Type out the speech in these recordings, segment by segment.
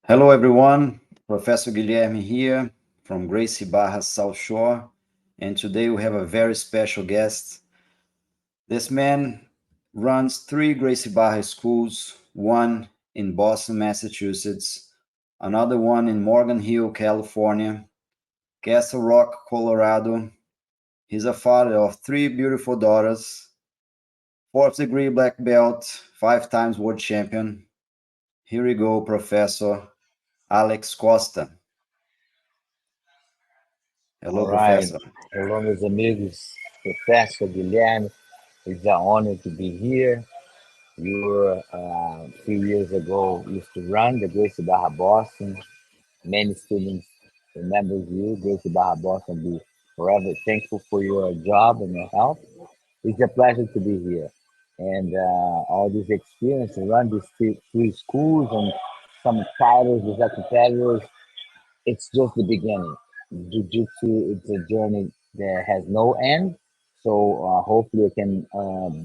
Hello, everyone. Professor Guilherme here from Graciebarra, South Shore. And today we have a very special guest. This man runs three Graciebarra schools, one in Boston, Massachusetts, another one in Morgan Hill, California, Castle Rock, Colorado. He's a father of three beautiful daughters, fourth degree black belt, 5 times world champion. Here we go, Professor Alex Costa. All Hello, right. Professor. Hello, meus amigos. Professor Guilherme, it's an honor to be here. You were, a few years ago, used to run the Gracie Barra Boston. Many students remember you. Gracie Barra Boston be forever thankful for your job and your help. It's a pleasure to be here. And all this experience to run these three schools and some titles with our competitors, it's just the beginning. Jiu-Jitsu, it's a journey that has no end. So hopefully I can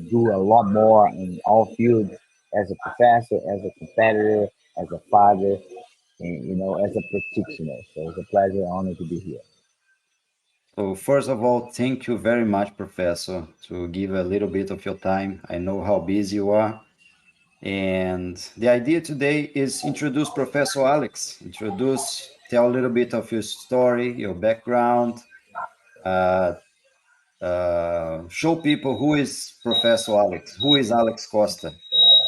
do a lot more in all fields as a professor, as a competitor, as a father, and as a practitioner. So it's a pleasure, honor to be here. So, first of all, thank you very much, Professor, to give a little bit of your time. I know how busy you are. And the idea today is introduce Professor Alex. Tell a little bit of your story, your background, uh, show people who is Professor Alex, who is Alex Costa,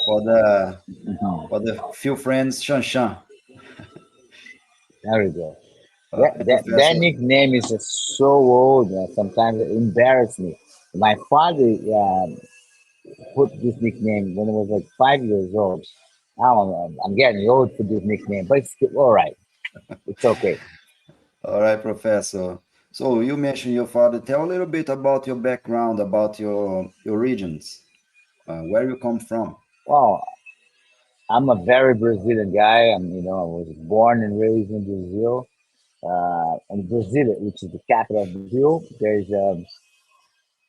for the Mhm. for the few friends, Shan Shan. There we go. All That, right, that that Professor. nickname is just so old. Sometimes it embarrasses me. My father put this nickname when I was like 5 years old. I don't know. I'm getting old for this nickname, but it's still all right. It's okay. All right, Professor. So you mentioned your father. Tell a little bit about your background, about your regions, where you come from. Well, I'm a very Brazilian guy. I was born and raised in Brazil. In Brasilia, which is the capital of Brazil. There's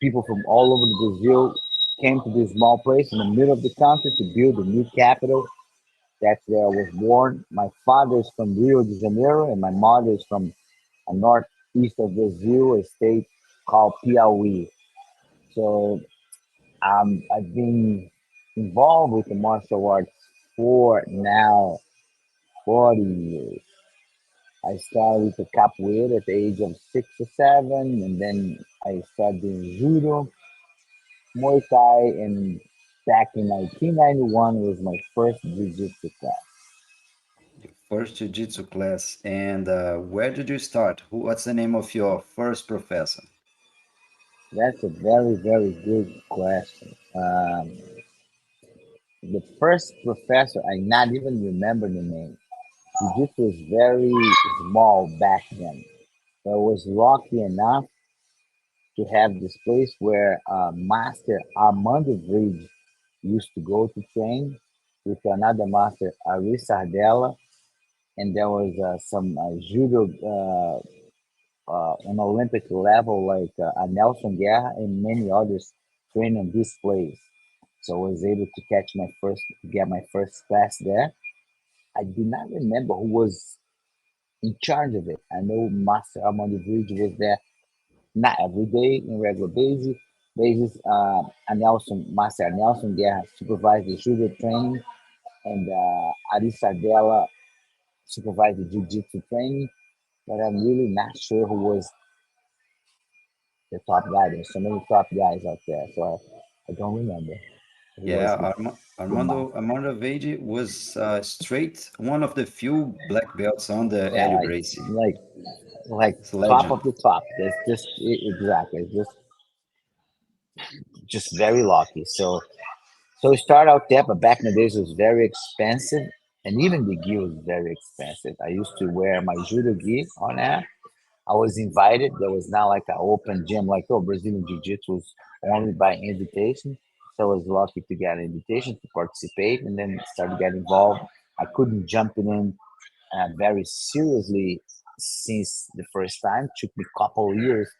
people from all over the Brazil came to this small place in the middle of the country to build a new capital. That's where I was born. My father is from Rio de Janeiro, and my mother is from a northeast of Brazil, a state called Piauí. So I've been involved with the martial arts for now 40 years. I started with the capoeira at the age of 6 or 7, and then I started doing judo, Muay Thai, and back in 1991 was my first jiu-jitsu class. First jiu-jitsu class, and where did you start? What's the name of your first professor? That's a very, very good question. The first professor, I not even remember the name. Jiu-jitsu was very small back then. So I was lucky enough to have this place where Master Armando Bridge used to go to train with another master, Ari Sardella, and there was some judo on Olympic level like Nelson Guerra and many others training on this place. So I was able to get my first class there. I do not remember who was in charge of it. I know Master Armando Bridge was there not every day in regular basis. Master Nelson Guerra supervised the judo training, and Ari Sardella supervised the jiu-jitsu training. But I'm really not sure who was the top guy. There's so many top guys out there, so I don't remember who was Yeah, the master. Armando Vade was straight one of the few black belts on the Yeah, Elio Gracie. like It's a top of legend. the top. That's exactly. It's just very lucky. So we start out there, but back in the days it was very expensive, and even the gi was very expensive. I used to wear my judo gi on that. I was invited. There was not like an open gym, like Brazilian Jiu Jitsu was only by invitation. So I was lucky to get an invitation to participate, and then started getting involved. I couldn't jump in very seriously since the first time. It took me a couple of years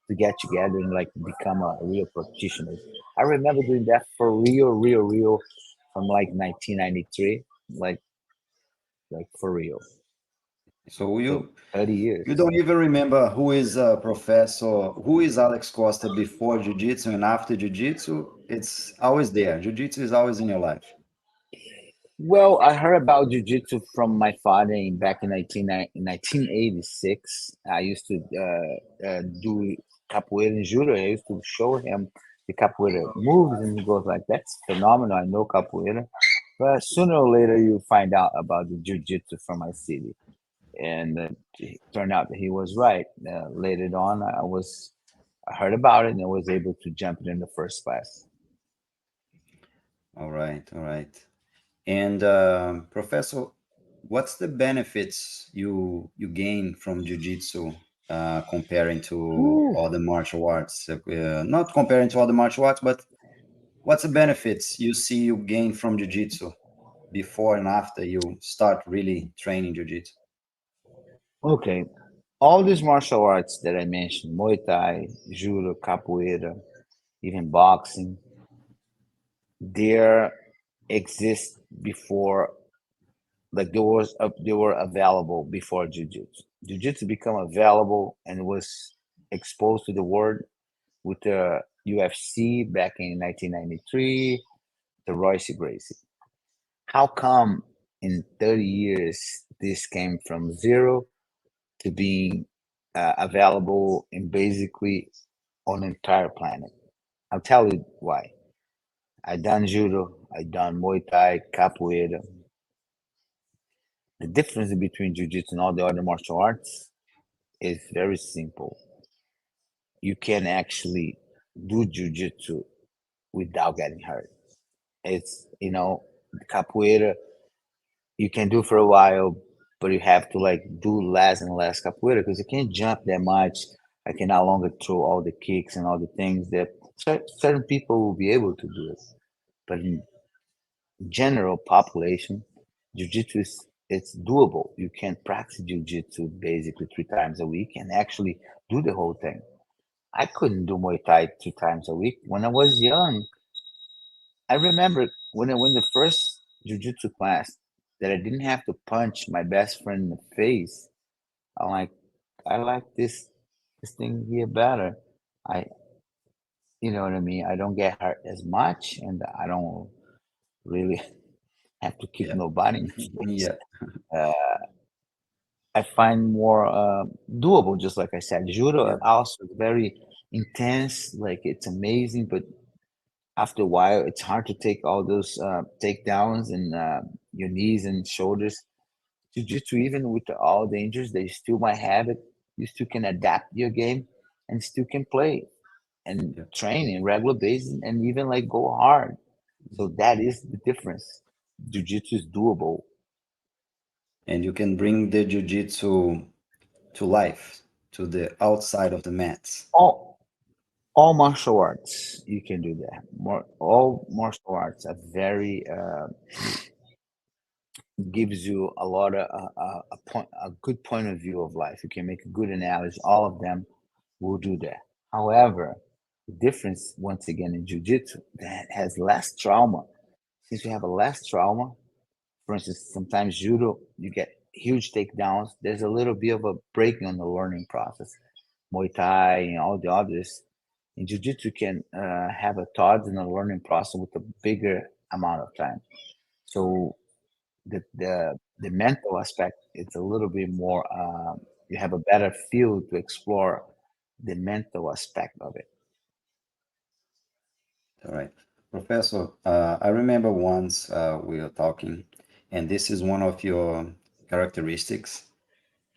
to get together and like become a real practitioner. I remember doing that for real, real, real from like 1993. Like like for real. So So you 30 you years. don't even remember who is Professor, who is Alex Costa before Jiu-Jitsu and after Jiu-Jitsu? It's always there. Jiu-Jitsu is always in your life. Well, I heard about jujitsu from my father back in 1986. I used to do capoeira and judo. I used to show him the capoeira moves, and he goes like, "That's phenomenal. I know capoeira." But sooner or later, you find out about the jujitsu from my city, and it turned out that he was right. Later on, I heard about it and I was able to jump it in the first class. All right, all right. And Professor, what's the benefits you gain from Jiu-Jitsu comparing to Whew. other martial arts? Not comparing to other martial arts, but what's the benefits you see you gain from Jiu-Jitsu before and after you start really training Jiu-Jitsu? Okay, all these martial arts that I mentioned, Muay Thai, Judo, Capoeira, even boxing, they exist before, like they were available before Jiu-Jitsu. Jiu-Jitsu become available and was exposed to the world with the UFC back in 1993, the Royce Gracie. How come in 30 years this came from zero to being available in basically on the entire planet? I'll tell you why. I done judo, I done Muay Thai, capoeira. The difference between jiu-jitsu and all the other martial arts is very simple. You can actually do jiu-jitsu without getting hurt. It's, capoeira you can do for a while, but you have to like do less and less capoeira because you can't jump that much. I can no longer throw all the kicks and all the things that certain people will be able to do it. But in general population, jiu-jitsu is it's doable. You can practice jiu-jitsu basically 3 times a week and actually do the whole thing. I couldn't do Muay Thai 3 times a week. When I was young, I remember when I went the first jiu-jitsu class that I didn't have to punch my best friend in the face. I'm like, I like this thing here better. I you know what I mean? I don't get hurt as much and I don't really have to kick Yeah, nobody in the face. yeah, Uh, I find more doable, just like I said. Judo yeah, also is very intense, like it's amazing, but after a while, it's hard to take all those takedowns and your knees and shoulders. Jiu-jitsu, even with all the injuries, they still might have it. You still can adapt your game and still can play and yeah. train in regular basis and even like go hard. So that is the difference. Jiu-jitsu is doable. And you can bring the Jiu-Jitsu to life, to the outside of the mats. All all martial arts, you can do that. All martial arts are very gives you a lot of a good point of view of life. You can make a good analogy. All of them will do that. However, the difference once again in jiu-jitsu that has less trauma. Since you have a less trauma, for instance, sometimes judo you get huge takedowns. There's a little bit of a break on the learning process. Muay Thai and all the others. In jiu-jitsu, you can have a thought and a learning process with a bigger amount of time. So the mental aspect it's a little bit more you have a better field to explore the mental aspect of it. All right. Professor, I remember once we were talking, and this is one of your characteristics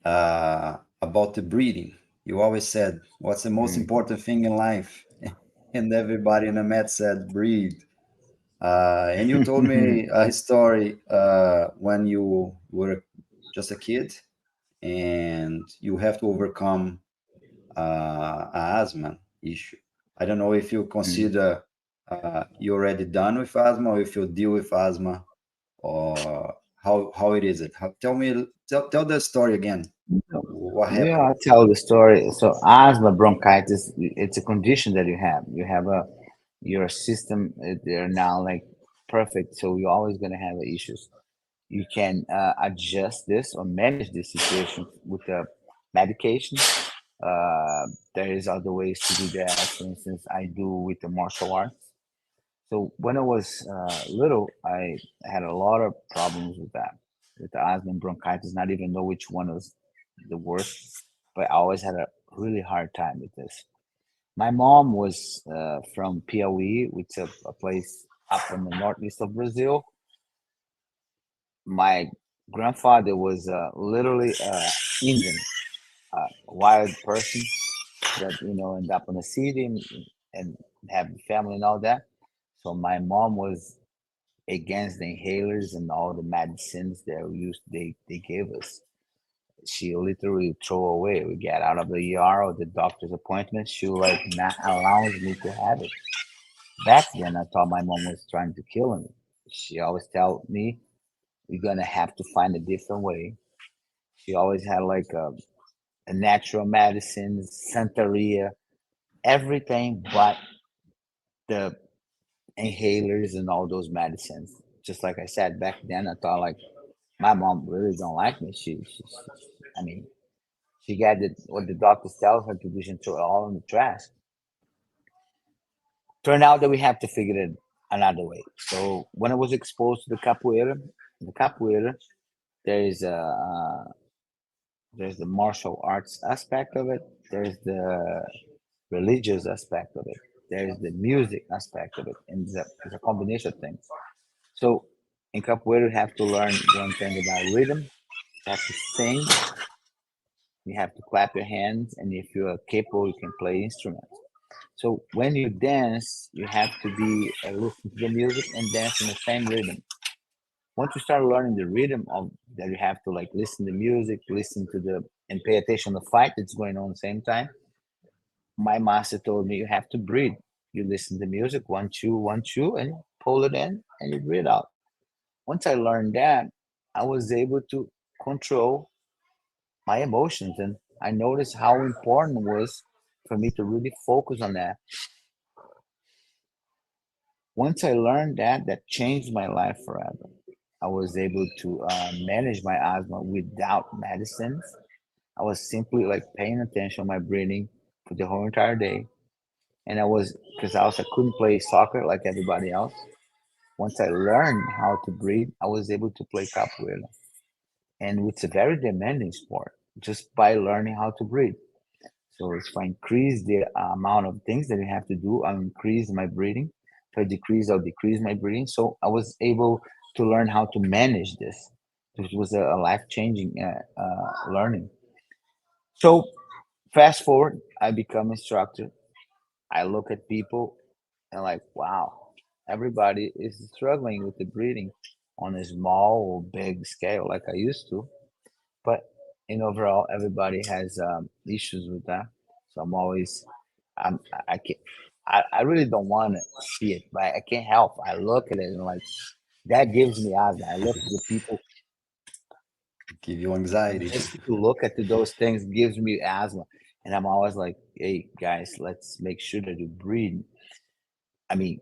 about the breathing. You always said, what's the most Mm. important thing in life? And everybody in the mat said, breathe. And you told me a story when you were just a kid and you have to overcome asthma issue. I don't know if you Mm. consider you already done with asthma or if you deal with asthma or how it is it. Tell me, tell the story again. What Yeah, happened? I'll tell the story. So asthma bronchitis, it's a condition that you have a your system they're now like perfect, so you're always going to have issues. You can adjust this or manage this situation with the medication. There is other ways to do that. For instance, I do with the martial arts. So when I was little, I had a lot of problems with that, with the asthma and bronchitis. Not even know which one was the worst, but I always had a really hard time with this. My mom was from Piauí, which is a place up in the northeast of Brazil. My grandfather was literally Indian, wild person that end up in the city and have family and all that. So my mom was against the inhalers and all the medicines that they gave us. She literally throw away. We get out of the ER or the doctor's appointment. She like not allows me to have it. Back then, I thought my mom was trying to kill me. She always tell me we're gonna have to find a different way. She always had like a natural medicines, Santeria, everything but the inhalers and all those medicines. Just like I said back then, I thought like my mom really don't like me. I mean, she got what the doctors tell her to do, she throw it all in the trash. Turned out that we have to figure it another way. So when I was exposed to the capoeira, there is there's the martial arts aspect of it. There's the religious aspect of it. There's the music aspect of it, and it's a combination of things. So in capoeira, you have to learn one thing about rhythm. You have to sing. You have to clap your hands, and if you are capable, you can play instruments. So when you dance, you have to be listen to the music and dance in the same rhythm. Once you start learning the rhythm of that, you have to like listen to music, listen to the and pay attention to the fight that's going on at the same time. My master told me you have to breathe. You listen to music, one, two, and pull it in, and you breathe out. Once I learned that, I was able to control my emotions, and I noticed how important it was for me to really focus on that. Once I learned that, that changed my life forever. I was able to manage my asthma without medicines. I was simply like paying attention to my breathing for the whole entire day. And I was, because I couldn't play soccer like everybody else. Once I learned how to breathe, I was able to play capoeira. And it's a very demanding sport just by learning how to breathe. So if I increase the amount of things that I have to do, I'll increase my breathing. If I decrease, I'll decrease my breathing. So I was able to learn how to manage this. It was a life changing learning. So fast forward, I become instructor. I look at people and like, wow, everybody is struggling with the breathing on a small or big scale like I used to. But in overall, everybody has issues with that. So I'm always, I can't, I really don't want to see it, but I can't help. I look at it and like that gives me asthma. I look at the people Give you anxiety. just to look at those things gives me asthma, and I'm always like, hey guys, let's make sure that you breathe. I mean,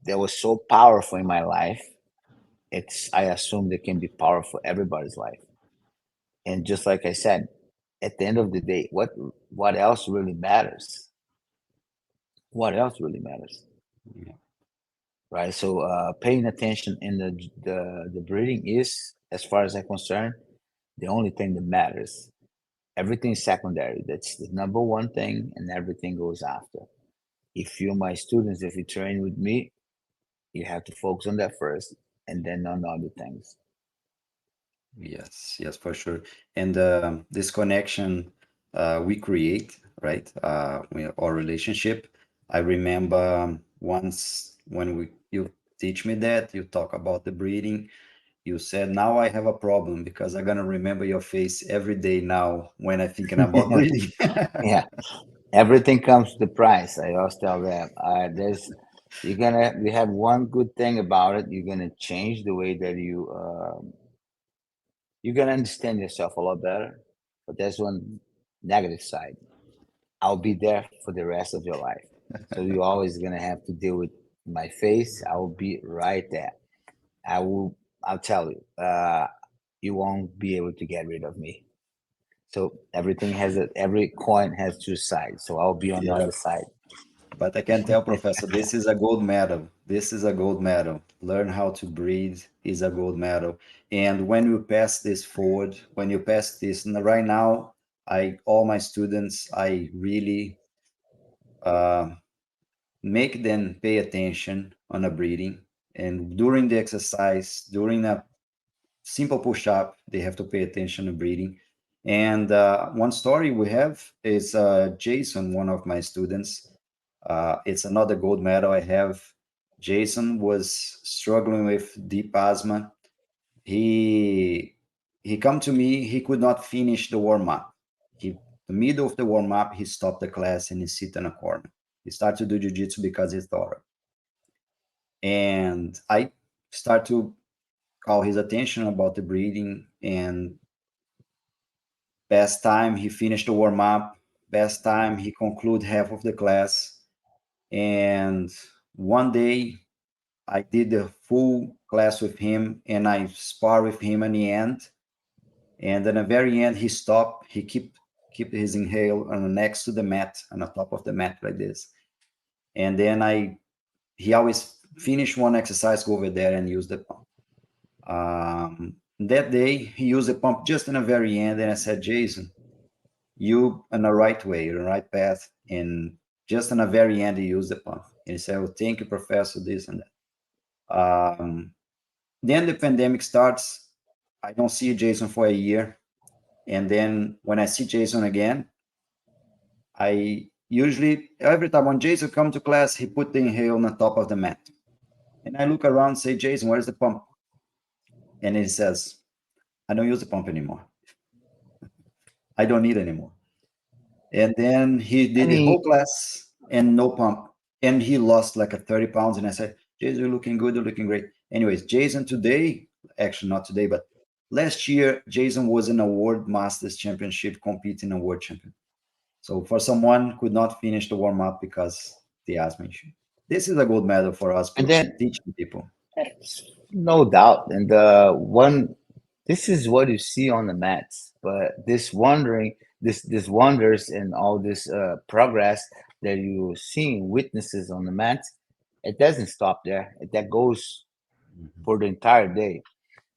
that was so powerful in my life. I assume they can be powerful everybody's life. And just like I said, at the end of the day, what else really matters? What else really matters, Yeah. right? So paying attention in the breathing is, as far as I'm concerned, the only thing that matters. Everything is secondary. That's the number one thing, and everything goes after. If you're my students, if you train with me, you have to focus on that first, and then on other things. Yes, yes, for sure. And this connection we create, right? Our relationship. I remember once when you teach me that, you talk about the breathing. You said, now I have a problem because I'm gonna remember your face every day now when I'm thinking about breathing. Yeah, everything comes to the price. I always tell them, you have one good thing about it. You're gonna change the way that you're gonna understand yourself a lot better. But there's one negative side. I'll be there for the rest of your life. So you're always gonna have to deal with my face. I will be right there. I will. I'll tell you, you won't be able to get rid of me. So every coin has two sides. So I'll be on the Yeah. other side. But I can tell, Professor, this is a gold medal. This is a gold medal. Learn how to breathe is a gold medal. And when you pass this forward, when you pass this right now, all my students, I really uh, make them pay attention on a breathing. And during the exercise, during a simple push-up, they have to pay attention to breathing. And one story we have is Jason, one of my students. It's another gold medal I have. Jason was struggling with deep asthma. He he come to me. He could not finish the warm up. The middle of the warm up, he stopped the class and he sit in a corner. He started to do jiu-jitsu because he thought. And I start to call his attention about the breathing. And best time he finished the warm up, best time he conclude half of the class. And one day I did the full class with him and I spar with him in the end. And at the very end, he stopped. He keep his inhale on next to the mat, on the top of the mat like this. And then he always finish one exercise, go over there and use the pump. That day, he used the pump just in the very end, and I said, Jason, you on the right way, the right path, and just in the very end, he used the pump. And he said, "Oh, thank you, Professor, this and that." Then the pandemic starts. I don't see Jason for a year, and then when I see Jason again, I usually every time when Jason come to class, he put the inhale on the top of the mat, and I look around, and say, Jason, where's the pump? And he says, I don't use the pump anymore. I don't need anymore. And then he I did the mean, whole class and no pump. And he lost like a 30 pounds. And I said, Jason, you're looking good. You're looking great. Anyways, Jason today, actually not today, but last year, Jason was in a World Masters Championship competing a world champion. So for someone who could not finish the warm up because the asthma issue. This is a gold medal for us and then teaching people. no doubt. And this is what you see on the mats, but this wonders and all this progress that you're seeing witnesses on the mats, it doesn't stop there. That goes Mhm. for the entire day.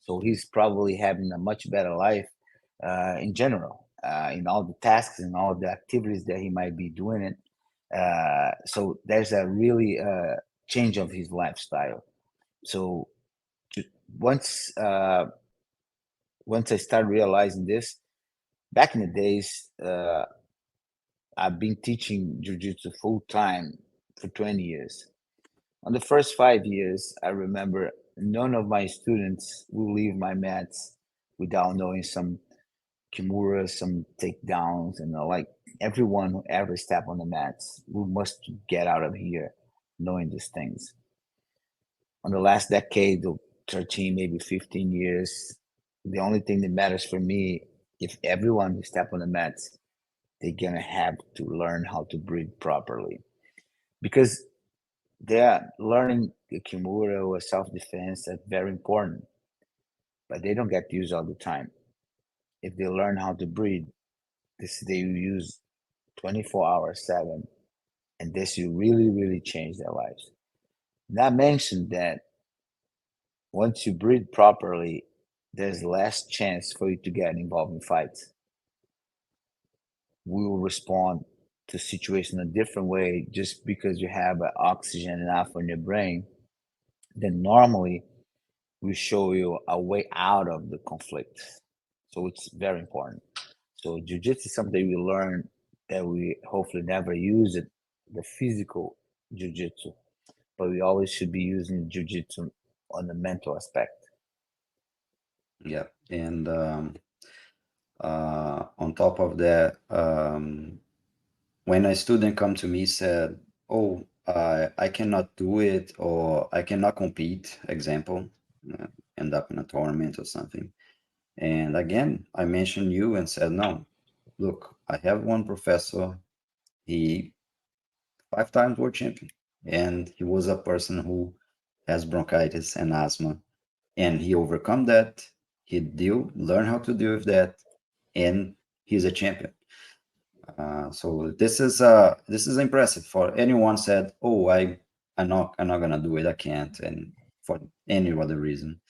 So he's probably having a much better life in general, in all the tasks and all the activities that he might be doing it. So there's a really change of his lifestyle. So ju- once once I started realizing this, back in the days, I've been teaching jujitsu full time for 20 years. On the first 5 years, I remember none of my students will leave my mats without knowing some kimura, some takedowns, and like everyone who ever step on the mats, we must get out of here knowing these things. On the last decade, or 13, maybe 15 years, the only thing that matters for me, if everyone who step on the mats, they're gonna have to learn how to breathe properly because they're learning the kimura or self-defense. That's very important, but they don't get used all the time. If they learn how to breathe, this they use 24 hours 7, and this will really really change their lives. Not mention that once you breathe properly, there's less chance for you to get involved in fights. We will respond to situation a different way just because you have oxygen enough in your brain. Then normally we show you a way out of the conflict. So it's very important. So jujitsu is something we learn that we hopefully never use it, the physical jujitsu, but we always should be using jujitsu on the mental aspect. Yeah. And on top of that, when a student come to me said, "Oh, I cannot do it," or "I cannot compete," example, uh, end up in a tournament or something. And again, I mentioned you and said, "No, look, I have one professor. He 5 times world champion, and he was a person who has bronchitis and asthma. and he overcome that. He learn how to deal with that, and he's a champion. So this is impressive for anyone said, "Oh, I'm not gonna do it. I can't," and for any other reason.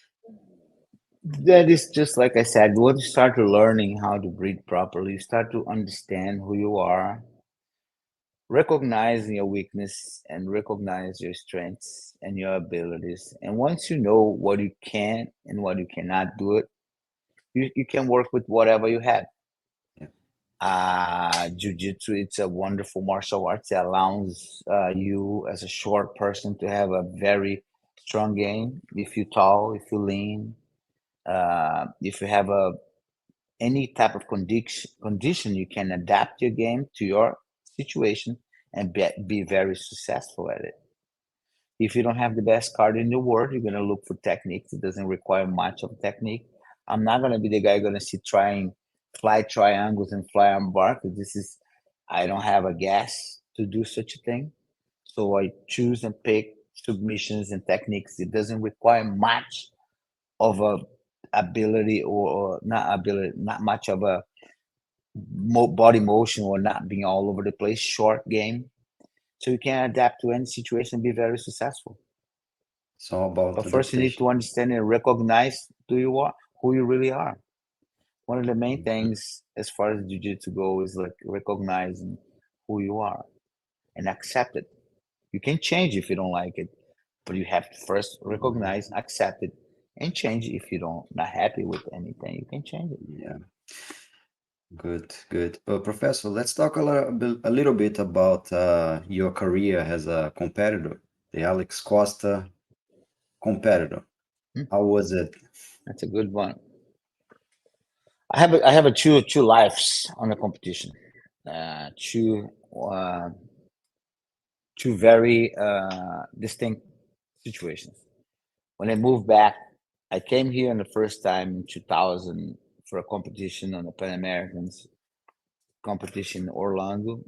That is just like I said, once you start to learning how to breathe properly, you start to understand who you are, recognize your weakness and recognize your strengths and your abilities. And once you know what you can and what you cannot do it, you can work with whatever you have. Yeah. Jiu-Jitsu, it's a wonderful martial arts that allows you as a short person to have a very strong game. If you're tall, if you lean, if you have any type of condition, you can adapt your game to your situation and be very successful at it. If you don't have the best card in the world, you're going to look for techniques. It doesn't require much of technique. I'm not going to be the guy going to sit trying fly triangles and fly on bar, because I don't have a gas to do such a thing. So I choose and pick submissions and techniques. It doesn't require much of a ability, or not ability, not much of a body motion, or not being all over the place. Short game, so you can adapt to any situation and be very successful. It's all about But first, you need adaptation. to understand and recognize who you really are. One of the main Mhm. things as far as jiu-jitsu go is like recognizing who you are and accept it. You can change if you don't like it, but you have to first recognize, accept it, and change it. If you don't not happy with anything, you can change it. Yeah, good, good. Professor, let's talk a little bit about your career as a competitor, the Alex Costa competitor. Hmm, How was it? that's a good one. I have a two lives on the competition. Uh, two uh, two very distinct situations. When I moved back, I came here in the first time in 2000 for a competition on the Pan Americans competition in Orlando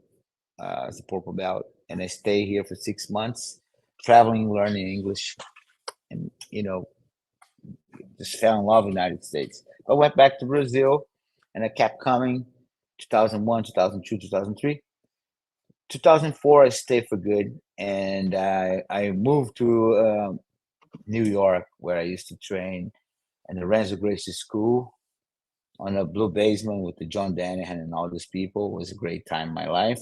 as a purple belt, and I stayed here for 6 months, traveling, learning English, and just fell in love with the United States. I went back to Brazil, and I kept coming. 2001, 2002, 2003. 2004, I stayed for good, and I moved to New York, where I used to train in the Gracie school on a blue basement with the John Danahan and all these people. It was a great time in my life.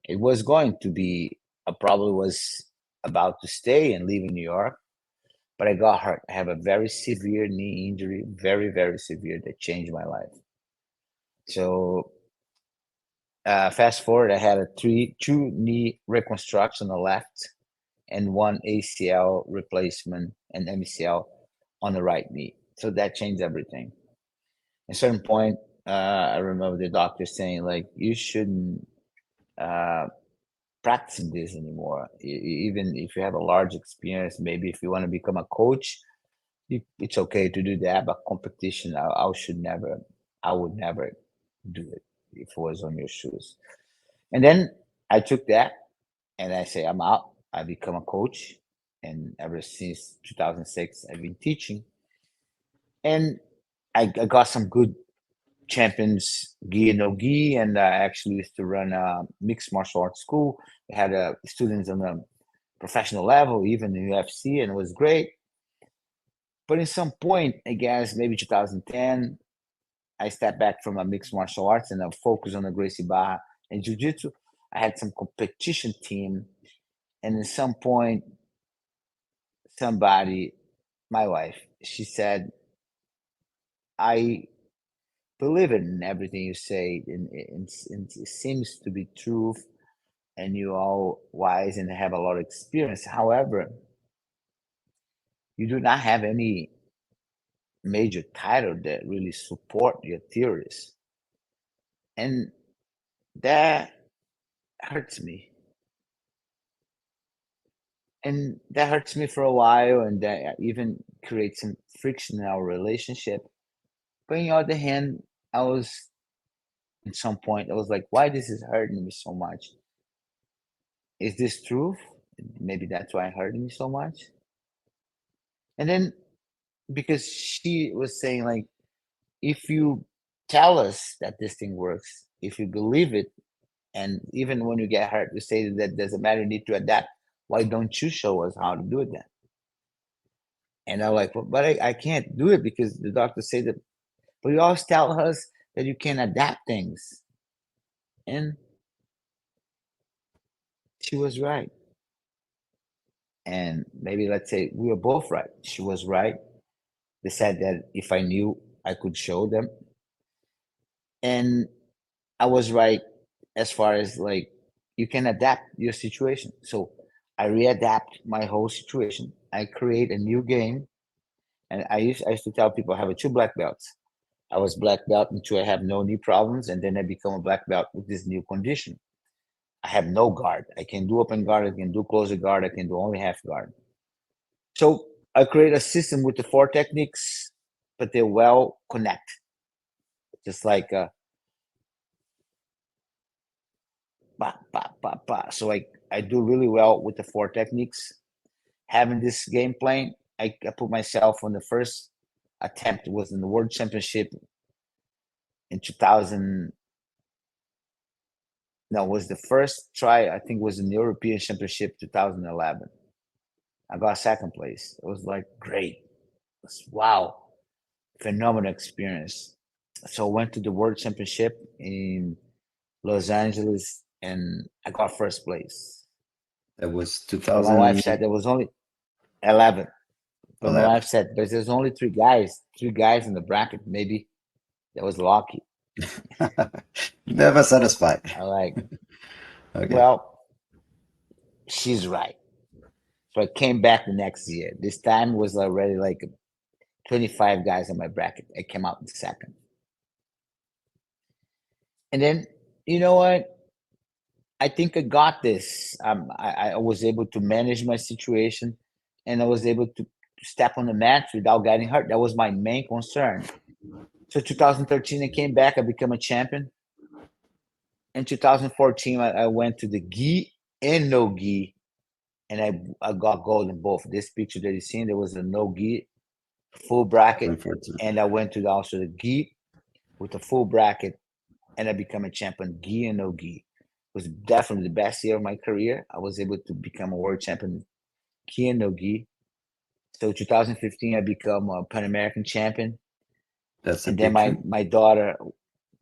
It was going to be, I probably was about to stay and live in New York, but I got hurt. I have a very severe knee injury, very, very severe, that changed my life. So fast forward, I had two knee reconstruction on the left and one ACL replacement and MCL on the right knee. So that changed everything. At a certain point, I remember the doctor saying, like, you shouldn't uh, practice this anymore. Even if you have a large experience, maybe if you want to become a coach, it's okay to do that. But competition, I would never do it if it was on your shoes. And then I took that and I say, I'm out. I become a coach. And ever since 2006, I've been teaching. And I got some good champions, gi no gi, and I actually used to run a mixed martial arts school. I had students on the professional level, even in UFC, and it was great. But at some point, I guess maybe 2010, I stepped back from a mixed martial arts and I focused on the graciebarra and jiu-jitsu. I had some competition team, and at some point, somebody, my wife, she said, I believe in everything you say, and it seems to be true, and you all wise and have a lot of experience. However, you do not have any major title that really support your theories, and that hurts me. And that hurts me for a while, and that even creates some friction in our relationship. But on the other hand, I was at some point I was like, why this is hurting me so much? Is this truth? Maybe that's why it hurting me so much. And then because she was saying like, if you tell us that this thing works, if you believe it, and even when you get hurt, you say that doesn't matter, you need to adapt. Why don't you show us how to do it then? And I'm like, but I can't do it because the doctor said that. But you always tell us that you can adapt things. And she was right. And maybe let's say we were both right. She was right. They said that if I knew, I could show them. And I was right as far as like you can adapt your situation. So I readapt my whole situation. I create a new game. And I used to tell people I have a two black belts. I was black belt until I have no knee problems, and then I become a black belt with this new condition. I have no guard. I can do open guard. I can do closer guard. I can do only half guard. So I create a system with the four techniques, but they're well connect. Just like bah, bah, bah, bah. So I do really well with the four techniques. Having this game plan, I put myself on the first attempt was in the World Championship in 2000. No, was the first try. I think was in the European Championship 2011. I got second place. It was like great. It was, wow, phenomenal experience. So I went to the World Championship in Los Angeles and I got first place. That was But my wife said 2011. there was only 11. But my wife said, but there's only three guys in the bracket. Maybe that was lucky. Never satisfied. I like, Okay. well, she's right. So I came back the next year. This time was already like 25 guys in my bracket. I came out in second. And then, you know what? I think I got this. I was able to manage my situation and I was able to step on the mat without getting hurt. That was my main concern. So 2013, I came back. I became a champion. In 2014, I went to the gi and no gi, and I got gold in both. This picture that you seen, there was a no gi full bracket, 2014. and I went to also the gi with a full bracket, and I became a champion gi and no gi. It was definitely the best year of my career. I was able to become a world champion gi and no gi. So 2015, I become a Pan American champion, That's the and then my picture. my daughter,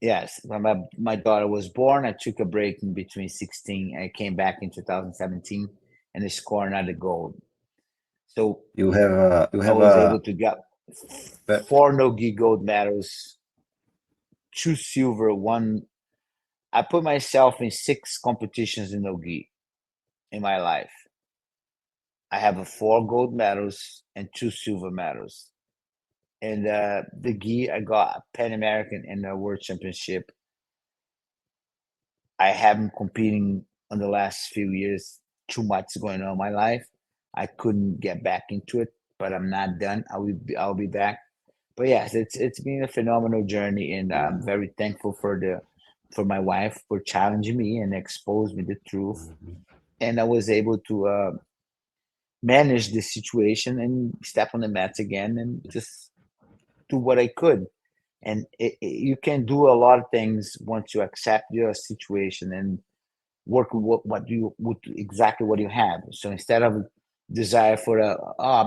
yes, when my daughter was born, I took a break in between 16. I came back in 2017 and I scored another gold. So You I have was a able to get but four no-gi gold medals, two silver, one. I put myself in six competitions in no-gi in my life. I have a four gold medals and two silver medals. And the gi, I got a Pan American and a World Championship. I haven't competing on the last few years. Too much going on in my life. I couldn't get back into it, but I'm not done. I'll be back. But yes, it's been a phenomenal journey, and I'm very thankful for my wife for challenging me and expose me the truth. And I was able to manage the situation and step on the mats again and just do what I could. And you can do a lot of things once you accept your situation and work with what you with exactly what you have. So instead of desire for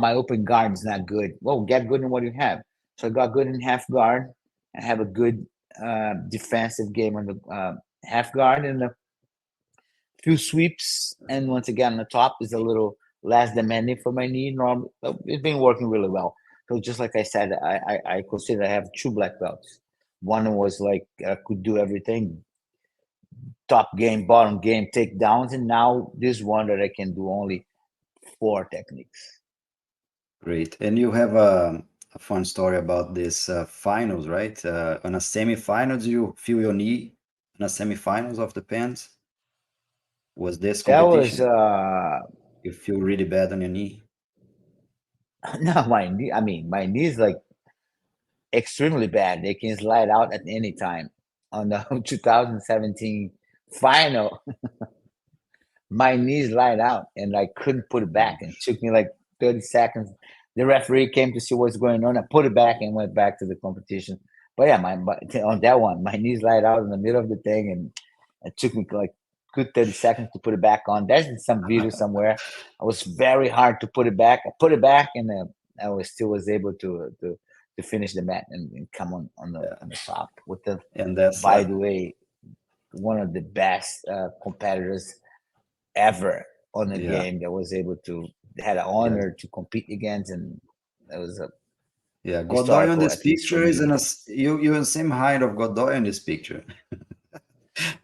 my open guard is not good. Well, get good in what you have. So I got good in half guard. I have a good defensive game on the half guard and a few sweeps. And once again, on the top is a little less demanding for my knee. Normal, it's been working really well. So just like I said, I consider I have two black belts. One was like I could do everything, top game, bottom game, takedowns, and now this one that I can do only four techniques. great. And you have a fun story about this finals, right? On a semifinals, you feel your knee in a semifinals of the pens. Was this That was competition? You feel really bad on your knee? no my knee. I mean, my knee is like extremely bad. They can slide out at any time. On the 2017 final, my knee slide out, and I couldn't put it back. And it took me like 30 seconds. The referee came to see what's going on. I put it back and went back to the competition. But yeah, on that one, my knees lied out in the middle of the thing, and it took me like good 30 seconds to put it back on. There's some video somewhere. I was very hard to put it back. I put it back, and I was able to finish the mat and come on the top with the. And that's By the way, one of the best competitors ever on the yeah, game that was able to had an yes, honor to compete against, and that was a yeah. Godoy on historical, this at least for picture is me. you're in the same height of Godoy in this picture.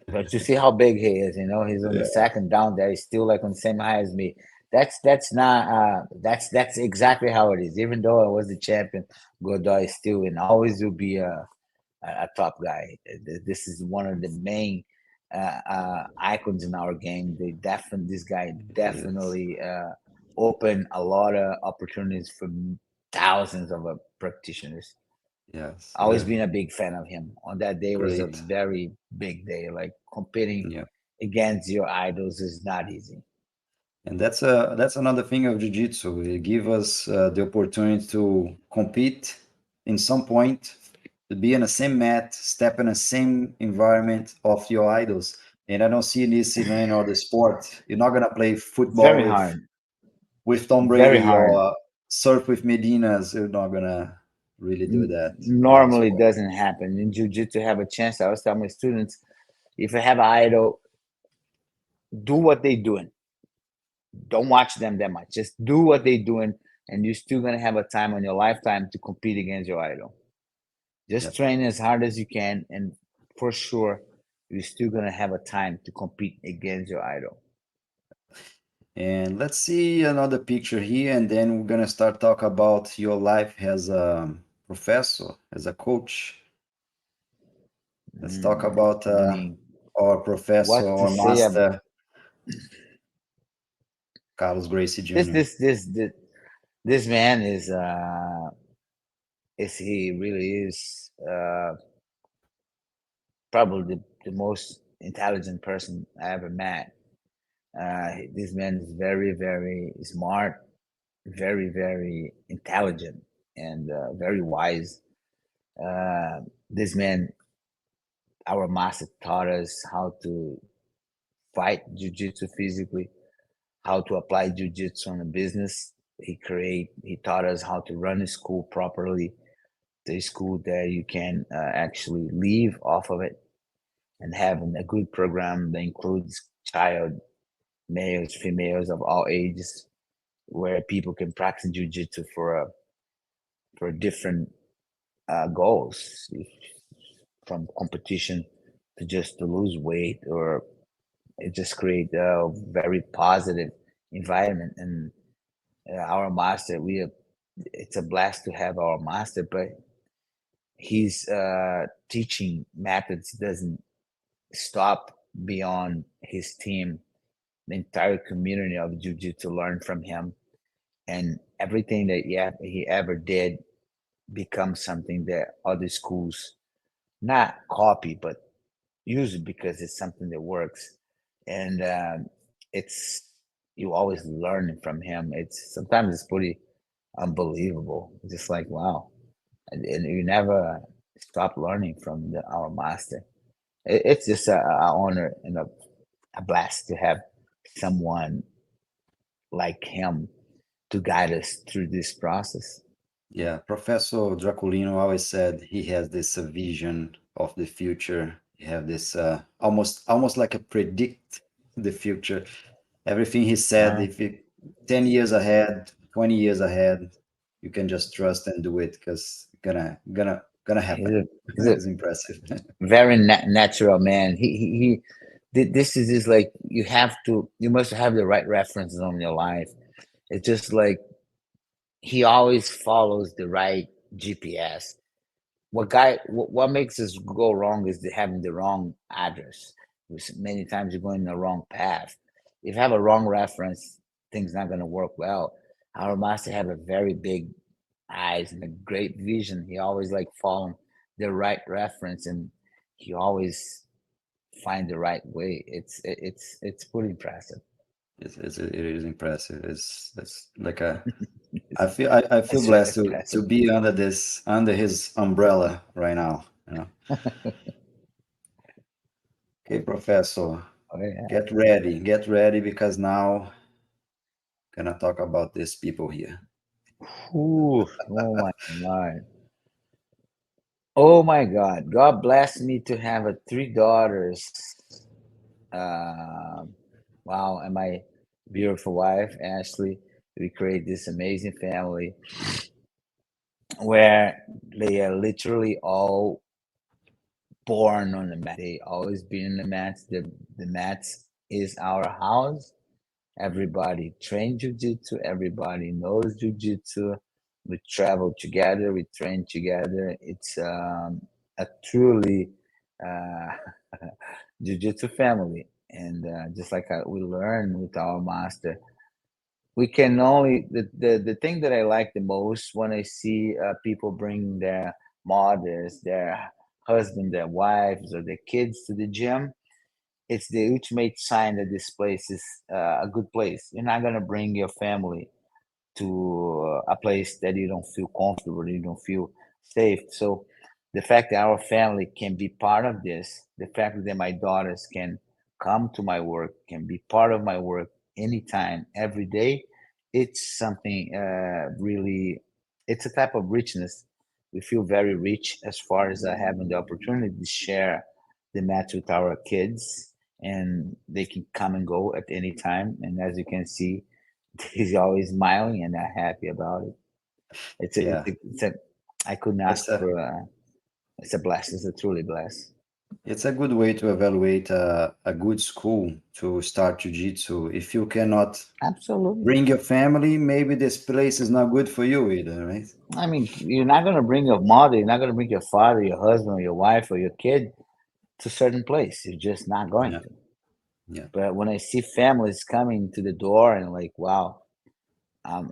But you see how big he is, he's on the Yeah, second down there. He's still like on the same height as me. That's not that's exactly how it is. Even though I was the champion, Godoy is still and always will be a top guy. This is one of the main icons in our game. This guy it is. definitely opened a lot of opportunities for thousands of practitioners. Yes, Always been a big fan of him. On that day was a great. very big day. Like competing Yeah. against your idols is not easy. And that's another thing of jiu-jitsu. It give us the opportunity to compete in some point, to be in the same mat, step in the same environment of your idols. And I don't see this in any other sport. You're not gonna play football Very hard. with Tom Very Brady hard. or surf with Medinas. You're not gonna really do that. Yeah. Normally So doesn't happen. In jiu-jitsu have a chance. I always tell my students, if you have an idol, do what they doing. Don't watch them that much. Just do what they doing, and you're still gonna have a time on your lifetime to compete against your idol. yeah. Just train as hard as you can, and for sure, you're still gonna have a time to compete against your idol. And let's see another picture here, and then we're gonna start talk about your life as a professor, as a coach. Let's talk about I mean, our professor, what to our say? master, Carlos Gracie This Jr. this this this this man is he really is probably the most intelligent person I ever met. This man is very very smart, very very intelligent, and very wise. This man, our master, taught us how to fight jiu-jitsu physically, how to apply jiu-jitsu on a business. He taught us how to run a school properly, the school that you can actually live off of it, and having a good program that includes child, males, females of all ages, where people can practice jiu-jitsu for different goals, from competition to just to lose weight, or it just create a very positive environment. And our master, it's a blast to have our master, but his teaching methods doesn't stop beyond his team. The entire community of jiu-jitsu learn from him, and everything that he ever did becomes something that other schools not copy but use it because it's something that works. And it's you always learn from him. It's sometimes it's pretty unbelievable. It's just like wow, and you never stop learning from our master. It's just a honor and a blast to have someone like him to guide us through this process. Yeah, Professor Draculino always said he has this vision of the future. He have this almost like a predict the future. Everything he said, Uh, if it 10 years ahead, 20 years ahead, you can just trust and do it because gonna he's happen. a he's a It's impressive. very natural man. This is just like you must have the right references on your life. It's just like he always follows the right GPS. What makes us go wrong is having the wrong address. Many times you're going the wrong path. If you have a wrong reference, things not going to work well. Our master have a very big eyes and a great vision. He always like following the right reference, and he always find the right way. It's pretty impressive. it is impressive. It's like a It's, I feel it's really blessed impressive. to be under his umbrella right now. You know. Okay, Professor, Oh, yeah. get ready because now gonna talk about these people here. Ooh, oh my God. Oh my God. God blessed me to have three daughters. Uh, wow. And my beautiful wife, Ashley. We create this amazing family where they are literally all born on the mat. They always been in the mats. The mats is our house. Everybody train jujitsu. Everybody knows jujitsu. We travel together. We train together. It's a truly uh, jujitsu family. And just like we learn with our master, we can only the thing that I like the most when I see people bring their mothers, their husband, their wives, or their kids to the gym. It's the ultimate sign that this place is a good place. You're not gonna bring your family to a place that you don't feel comfortable, you don't feel safe. So the fact that our family can be part of this, the fact that my daughters can come to my work, can be part of my work anytime, every day, it's something really, it's a type of richness. We feel very rich as far as having the opportunity to share the match with our kids, and they can come and go at any time. And as you can see, he's always smiling and happy about it. Yeah, It's a I couldn't it's ask a for it's a blast. It's a truly blast. it's a good way to evaluate a good school to start jiu-jitsu. If you cannot Absolutely. bring your family, maybe this place is not good for you either, right? I mean, you're not gonna bring your mother, you're not gonna bring your father, your husband, or your wife, or your kid to a certain place. You're just not going Yeah, to. yeah, But when I see families coming to the door and like, wow, I'm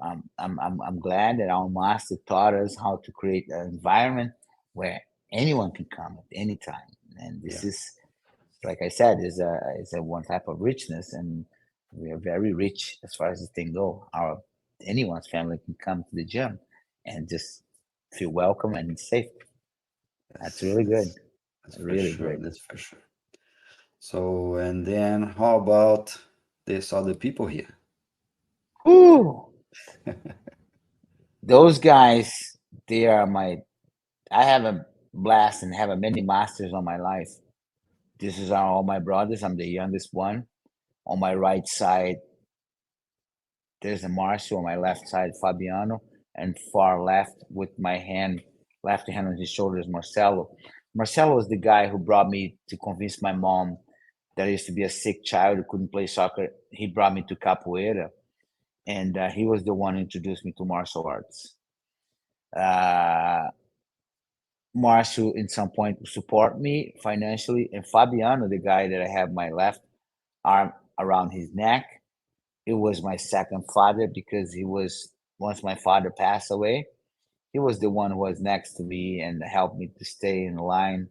glad that our master taught us how to create an environment where anyone can come at any time. And this yeah. is, like I said, is a one type of richness, and we are very rich as far as this thing go. Our anyone's family can come to the gym and just feel welcome and safe. That's Yes, really good, that's for really sure. great. That's for sure. So, and then how about these other people here? Whew. Those guys, they are my. I have a blast and have a many masters on my life. This is all my brothers. I'm the youngest one. On my right side, there's a Marcio. On my left side, Fabiano, and far left with my left hand on his shoulders, Marcelo. Marcelo was the guy who brought me to convince my mom that I used to be a sick child who couldn't play soccer. He brought me to capoeira, and he was the one who introduced me to martial arts. Uh, Marcio, in some point, support me financially, and Fabiano, the guy that I have my left arm around his neck, it was my second father because he was once my father passed away, he was the one who was next to me and helped me to stay in line.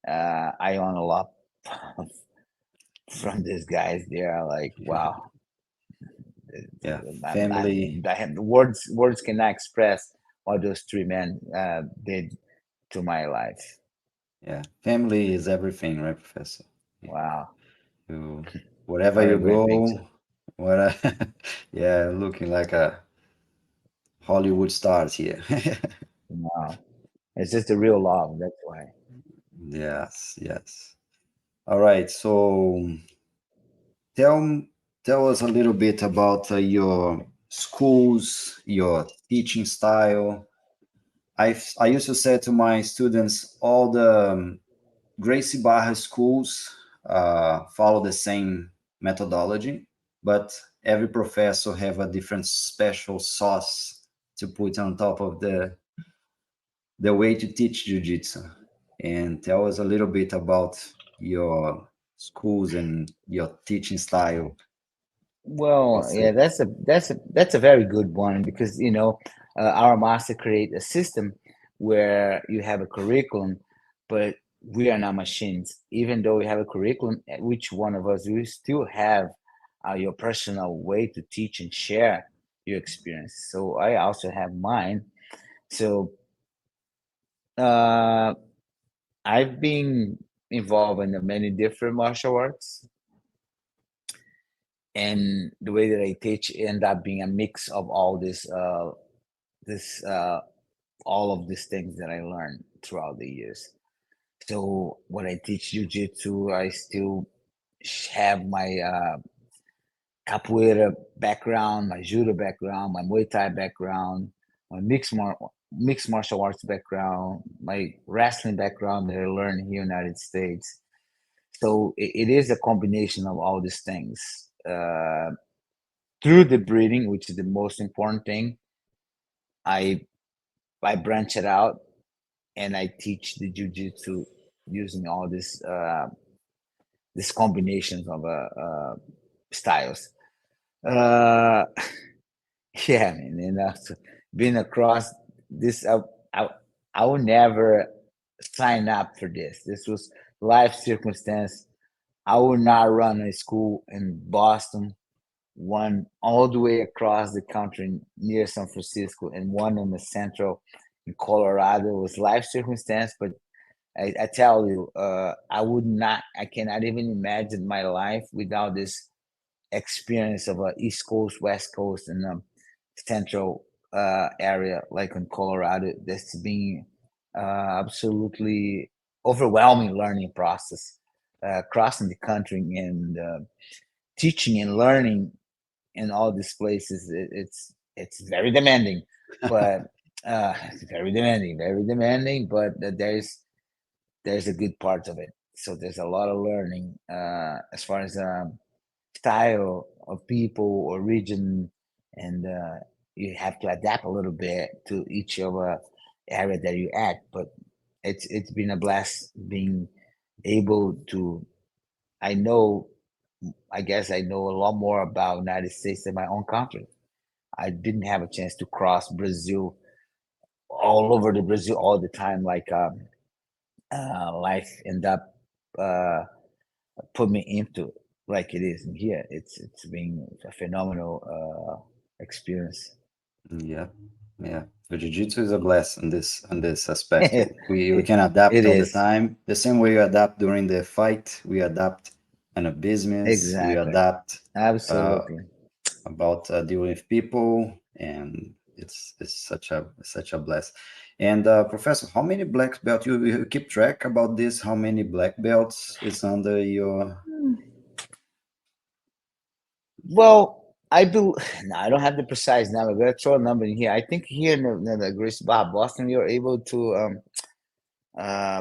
I own a lot from these guys. They are like, wow. Yeah, family. I have words cannot express what those three men did to my life. Yeah, family is everything, right, Professor? Wow, You, wherever what a you great thing to. go, what yeah, looking like a Hollywood stars here. Wow, it's just a real love. That's why. Yes, yes. All right, so tell tell us a little bit about your schools, your teaching style. I used to say to my students, all the Gracie Barra schools follow the same methodology, but every professor have a different special sauce to put on top of the way to teach jiu-jitsu. And tell us a little bit about your schools and your teaching style. Well, What's yeah, it? that's a very good one because our master create a system where you have a curriculum, but we are not machines. Even though we have a curriculum, which one of us we still have your personal way to teach and share your experience. So I also have mine. So uh, I've been involved in many different martial arts, and the way that I teach end up being a mix of all this all of these things that I learned throughout the years. So when I teach jiu-jitsu, I still have my capoeira background, my judo background, my Muay Thai background, my mixed martial arts background, my wrestling background that I learned here in the United States. So it is a combination of all these things. Through the breathing, which is the most important thing, I I branch it out and I teach the jujitsu using all these combinations of styles. Uh, yeah, man, and so being across this, I I will never sign up for this. This was life circumstance. I would not run a school in Boston, one all the way across the country near San Francisco, and one in the central in Colorado. It was life circumstance, but I tell you, I cannot even imagine my life without this experience of a East Coast, West Coast, and central area like in Colorado. That's been absolutely overwhelming learning process, crossing the country and teaching and learning in all these places. It's very demanding, but it's very demanding. But there's a good part of it. So there's a lot of learning as far as style of people or region, and you have to adapt a little bit to each of area that you at. But it's been a blast being able to. I know, I guess I know a lot more about United States than my own country. I didn't have a chance to cross Brazil all over the Brazil all the time, like life end up uh, put me into like it is in here. It's been a phenomenal experience. Yeah, yeah. The jiu-jitsu is a bless in this aspect. it, We can it adapt all the is time. The same way you adapt during the fight, we adapt in a business. We exactly, adapt uh, absolutely. about dealing with people, and it's such a bless. And Professor, how many black belts you keep track about this? How many black belts is under your? Well, I do. No, I don't have the precise number. I'm gonna throw a number in here. I think here in the Gracie Bar, Boston, you're able to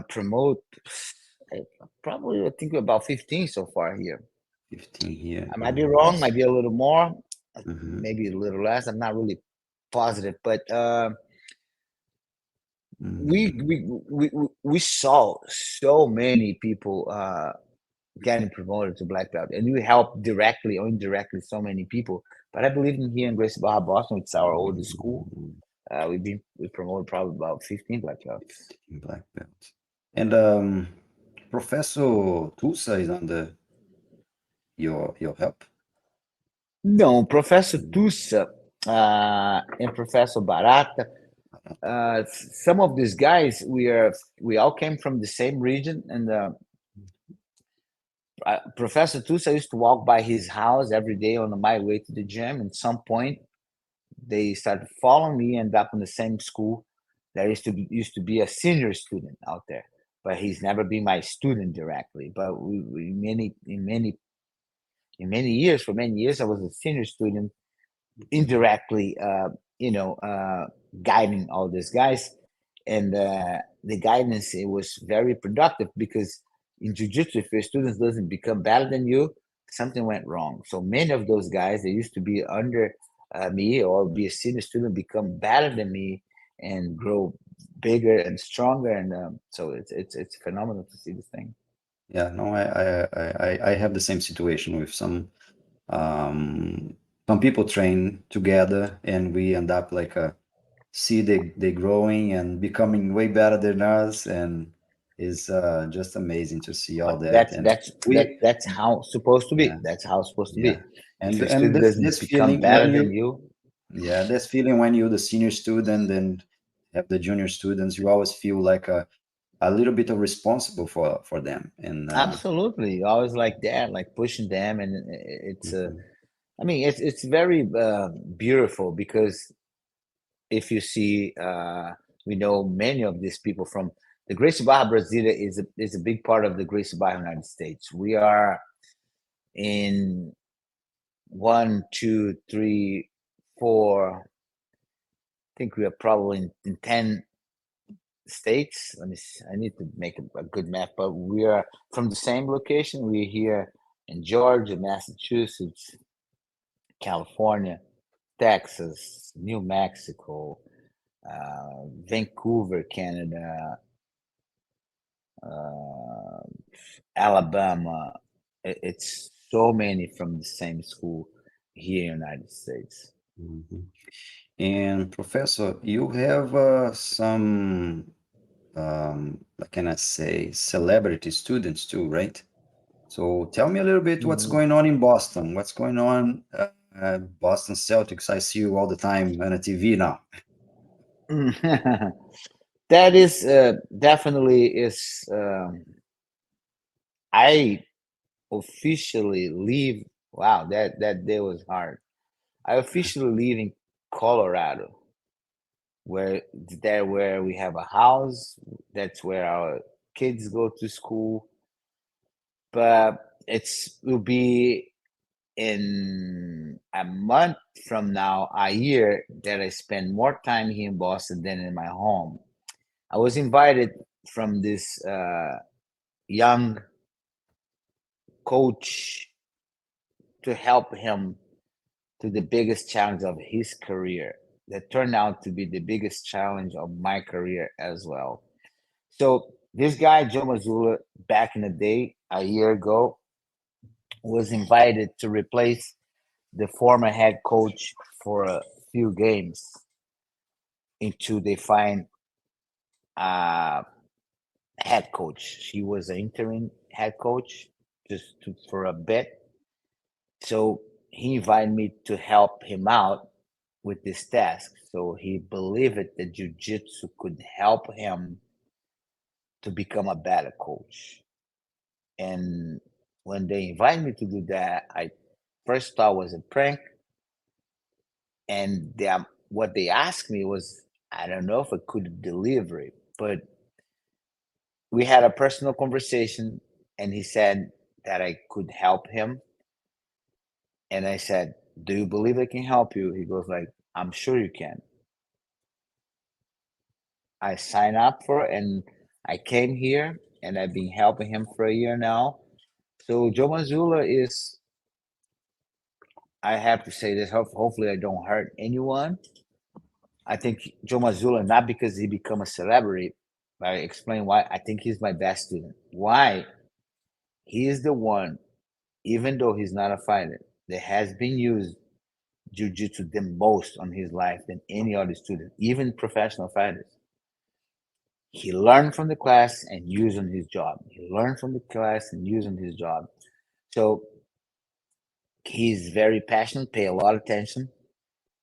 promote. uh, Probably, I think about 15 so far here. 15 here. I might be Oh, wrong, nice. might be a little more, Mm-hmm. maybe a little less. I'm not really positive, but we saw so many people getting promoted to black belt, and we helped directly or indirectly so many people. But I believe in here in Gracie Barra, Boston, it's our oldest school. We promoted probably about 15 black belts. 15 black belts. And Professor Tusa is under your help. No, Professor Tussa and Professor Barata. Some of these guys, we all came from the same region, and Professor Tusa used to walk by his house every day on my way to the gym. At some point, they started following me, and up in the same school. There used to be a senior student out there, but he's never been my student directly. But we in many years, for many years, I was a senior student indirectly, you know, guiding all these guys, and the guidance it was very productive because in jiu-jitsu, if your students doesn't become better than you, something went wrong. So many of those guys that used to be under me or be a senior student become better than me and grow bigger and stronger, and so it's phenomenal to see this thing. Yeah, no, I have the same situation with um some people train together and we end up like see they growing and becoming way better than us, and is just amazing to see all But that. And we, that's how it's supposed to be. yeah, That's how it's supposed to yeah, be. If your and student doesn't this become feeling better when than you, you, yeah, this feeling when you're the senior student and have the junior students, you always feel like a little bit of responsible for them. And absolutely, always like that, like pushing them, and it's mhm, I mean, it's very beautiful because if you see, we know many of these people from the Graciebarra Brasilia is a big part of the Graciebarra United States. We are in one, two, three, four. I think we are probably in 10 states. I need to make a good map, but we are from the same location. We're here in Georgia, Massachusetts, California, Texas, New Mexico, Vancouver, Canada, uh, Alabama. It's so many from the same school here in the United States. mhm. And Professor, you have some, what can I say, celebrity students too, right? So tell me a little bit what's Mm. going on in Boston. What's going on, Boston Celtics? I see you all the time on the TV now. That is definitely is. I officially leave. Wow, that day was hard. I officially leave in Colorado, where there where we have a house. That's where our kids go to school. But it's will be in a month from now, a year that I spend more time here in Boston than in my home. I was invited from this young coach to help him to the biggest challenge of his career that turned out to be the biggest challenge of my career as well. So this guy, Joe Mazzulla, back in the day, a year ago, was invited to replace the former head coach for a few games until they find a head coach. He was an interim head coach for a bit. So he invited me to help him out with this task. So he believed that jiu-jitsu could help him to become a better coach. And when they invited me to do that, I first thought was a prank. And what they asked me was, I don't know if I could deliver it, but we had a personal conversation and he said that I could help him. And I said, do you believe I can help you? He goes like, I'm sure you can. I signed up for it and I came here and I've been helping him for a year now. So Joe Mazzulla is, I have to say this, hopefully I don't hurt anyone. I think Joe Mazzulla, not because he become a celebrity, but I explain why. I think he's my best student. Why? He is the one, even though he's not a fighter, that has been used jiu-jitsu the most on his life than any other student, even professional fighters. He learned from the class and used on his job. He learned from the class and used on his job. So he's very passionate, pay a lot of attention,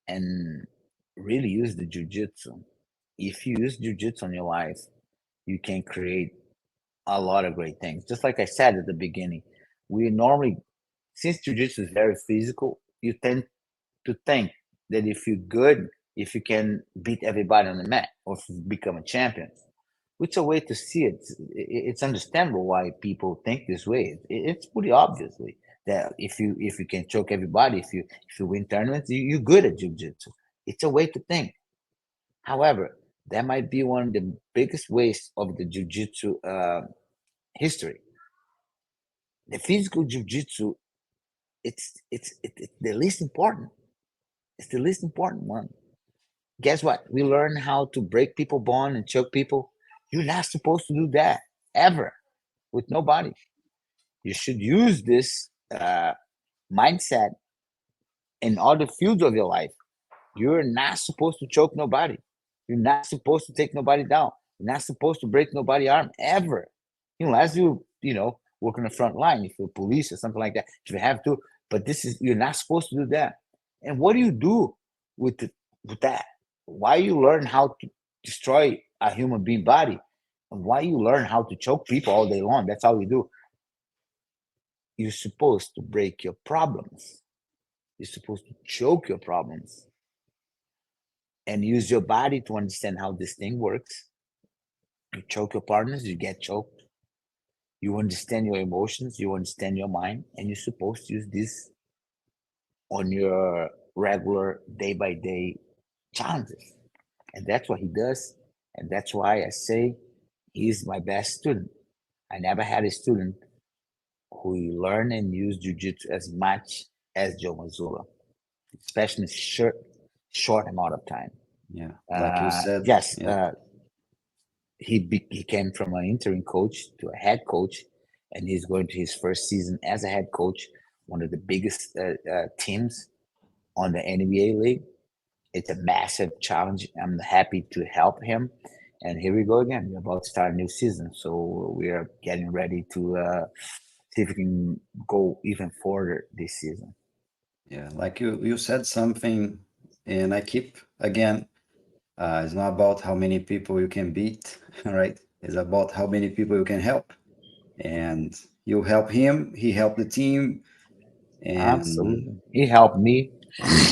and really use the jiu-jitsu. If you use jiu-jitsu in your life, you can create a lot of great things. Just like I said at the beginning, we normally, since jiu-jitsu is very physical, you tend to think that if you're good, if you can beat everybody on the mat or if you become a champion, which a way to see it. It's understandable why people think this way. It's pretty obviously that if you can choke everybody, if you win tournaments, you're good at jiu-jitsu. It's a way to think. However, that might be one of the biggest wastes of the jiu-jitsu history. The physical jiu-jitsu, it's the least important. It's the least important one. Guess what? We learn how to break people bone and choke people. You're not supposed to do that ever with nobody. You should use this mindset in other fields of your life. You're not supposed to choke nobody. You're not supposed to take nobody down. You're not supposed to break nobody's arm ever, unless you work on the front line, if you're police or something like that, if you have to. But you're not supposed to do that. And what do you do with with that? Why you learn how to destroy a human being body, and why you learn how to choke people all day long? That's all you do. You're supposed to break your problems. You're supposed to choke your problems and use your body to understand how this thing works. You choke your partners, you get choked. You understand your emotions, you understand your mind, and you're supposed to use this on your regular day by day challenges. And that's what he does. And that's why I say he's my best student. I never had a student who learned and used jujitsu as much as Joe Mazzulla, especially in short amount of time. Yeah, like you said, Yes, yeah, he came from an interim coach to a head coach, and he's going to his first season as a head coach, one of the biggest teams on the NBA league. It's a massive challenge. I'm happy to help him. And here we go again. We're about to start a new season, so we are getting ready to see if we can go even further this season. yeah. Like you said something, and I keep again. It's not about how many people you can beat, right? It's about how many people you can help. And you help him, he helped the team, and Absolutely, he helped me.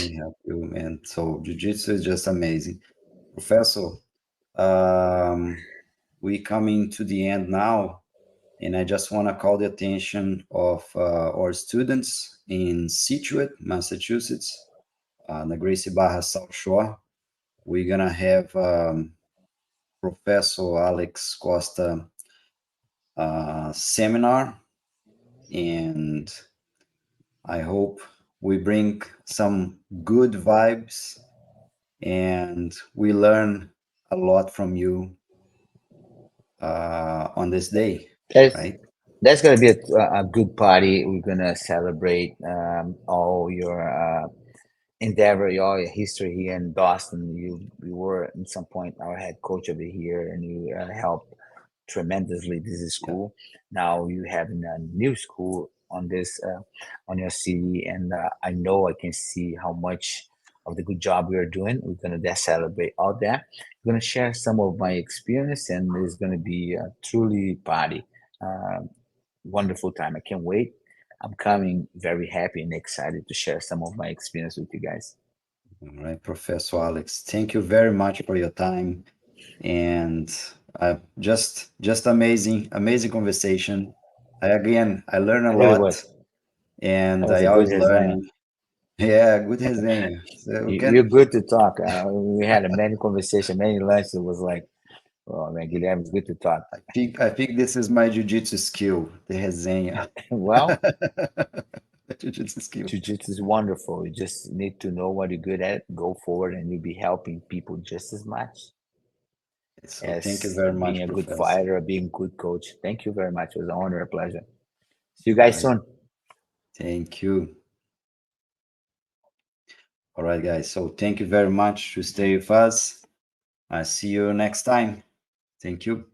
he helped you. And so jiu-jitsu is just amazing. Professor, um, we coming to the end now, and I just want to call the attention of our students in Situate, Massachusetts, the Gracie Barra South Shore. We're gonna have Professor Alex Costa seminar, and I hope we bring some good vibes and we learn a lot from you on this day, That's right? that's gonna be a good party. We're gonna celebrate all your endeavor, all your history here in Boston. You were at some point our head coach over here, and you helped tremendously. This is Yeah. school. Now you have a new school on this on your city, and I know I can see how much of the good job we are doing. We're gonna just celebrate all that. I'm gonna share some of my experience, and it's gonna be a truly party. Um, Wonderful time. I can't wait. I'm coming very happy and excited to share some of my experience with you guys. All right, Professor Alex, thank you very much for your time and just amazing, amazing conversation. I learn a It really lot, was. That and was I a good always resenha. learning. Yeah, good resenha. So we You're can. good to talk. We had a many conversation, many lunch. It was like, oh man, Guilherme, it's good to talk. I think this is my jiu-jitsu skill, the resenha. Well, The jiu-jitsu skill. jiu-jitsu is wonderful. You just need to know what you're good at, go forward, and you'll be helping people just as much So thank you as very being much, a good Professor. fighter or being a good coach. Thank you very much. It was an honor, a pleasure. See you All guys right. soon. Thank you. All right, guys. So thank you very much to stay with us. I see you next time. Thank you.